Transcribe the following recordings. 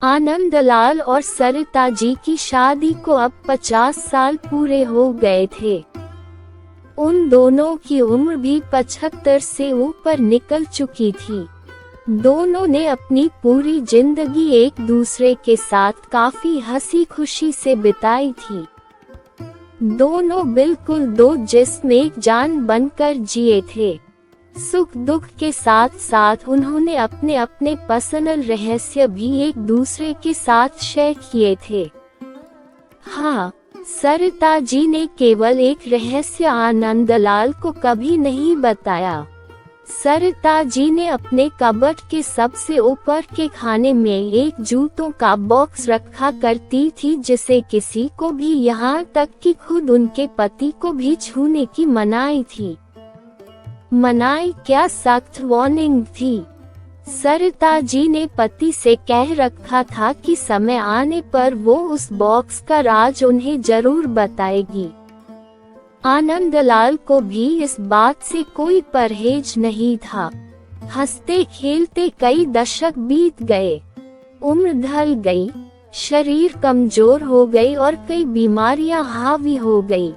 आनंदलाल और सरिता जी की शादी को अब 50 साल पूरे हो गए थे। उन दोनों की उम्र भी 75 से ऊपर निकल चुकी थी। दोनों ने अपनी पूरी जिंदगी एक दूसरे के साथ काफी हंसी खुशी से बिताई थी। दोनों बिल्कुल दो जिस्म एक जान बनकर जिए थे। सुख दुख के साथ साथ उन्होंने अपने अपने पर्सनल रहस्य भी एक दूसरे के साथ शेयर किए थे। हाँ, सरिता जी ने केवल एक रहस्य आनंदलाल को कभी नहीं बताया। सरिता जी ने अपने कबर्ड के सबसे ऊपर के खाने में एक जूतों का बॉक्स रखा करती थी, जिसे किसी को भी यहाँ तक कि खुद उनके पति को भी छूने की मनाही थी। मनाही क्या, सख्त वार्निंग थी। सरिता जी ने पति से कह रखा था कि समय आने पर वो उस बॉक्स का राज उन्हें जरूर बताएगी। आनंदलाल को भी इस बात से कोई परहेज नहीं था। हंसते खेलते कई दशक बीत गए। उम्र ढल गई, शरीर कमजोर हो गई और कई बीमारियां हावी हो गई।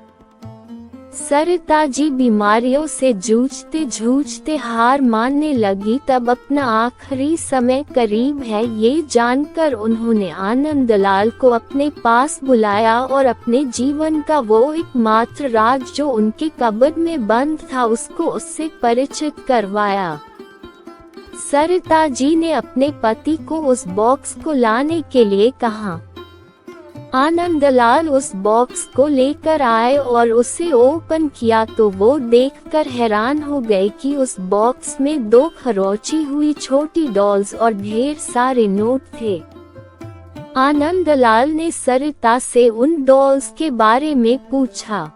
सरिता जी बीमारियों से जूझते जूझते हार मानने लगी। तब अपना आखिरी समय करीब है ये जानकर उन्होंने आनंदलाल को अपने पास बुलाया और अपने जीवन का वो एकमात्र राज जो उनके कबर्ड में बंद था उसको उससे परिचित करवाया। सरिता जी ने अपने पति को उस बॉक्स को लाने के लिए कहा। आनंदलाल उस बॉक्स को लेकर आए और उसे ओपन किया तो वो देखकर हैरान हो गए कि उस बॉक्स में 2 खरोची हुई छोटी डॉल्स और ढेर सारे नोट थे। आनंदलाल ने सरिता से उन डॉल्स के बारे में पूछा।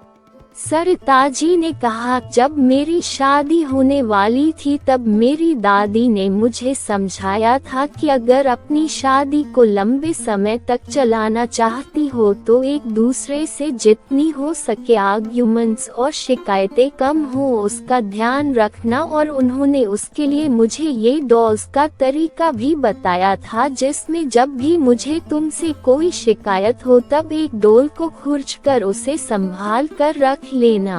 सरिता जी ने कहा, जब मेरी शादी होने वाली थी तब मेरी दादी ने मुझे समझाया था कि अगर अपनी शादी को लंबे समय तक चलाना चाहती हो तो एक दूसरे से जितनी हो सके आर्ग्यूमेंट्स और शिकायतें कम हो उसका ध्यान रखना, और उन्होंने उसके लिए मुझे ये डॉल्स का तरीका भी बताया था जिसमें जब भी मुझे तुमसे कोई शिकायत हो तब एक डॉल को खुरच कर उसे संभाल कर रख लेना।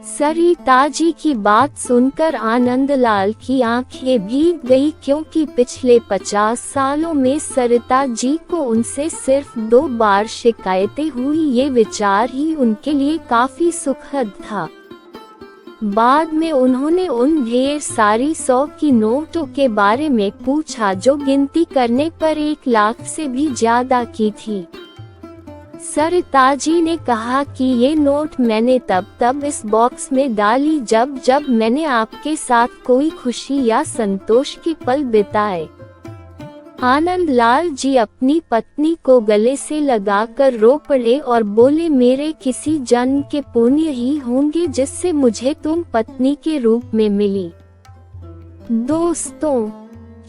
सरिता जी की बात सुनकर आनंदलाल की आंखें भीग गई, क्योंकि पिछले 50 सालों में सरिता जी को उनसे सिर्फ 2 बार शिकायतें हुई। ये विचार ही उनके लिए काफी सुखद था। बाद में उन्होंने उन ढेर सारी 100 की नोटों के बारे में पूछा जो गिनती करने पर 1 लाख से भी ज्यादा की थी। सरिता जी ने कहा कि ये नोट मैंने तब इस बॉक्स में डाली जब मैंने आपके साथ कोई खुशी या संतोष के पल बिताए। आनंदलाल जी अपनी पत्नी को गले से लगाकर रो पड़े और बोले, मेरे किसी जन्म के पुण्य ही होंगे जिससे मुझे तुम पत्नी के रूप में मिली। दोस्तों,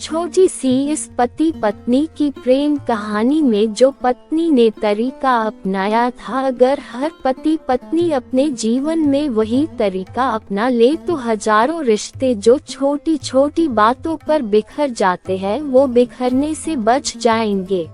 छोटी सी इस पति पत्नी की प्रेम कहानी में जो पत्नी ने तरीका अपनाया था, अगर हर पति पत्नी अपने जीवन में वही तरीका अपना ले तो हजारों रिश्ते जो छोटी छोटी बातों पर बिखर जाते हैं वो बिखरने से बच जाएंगे।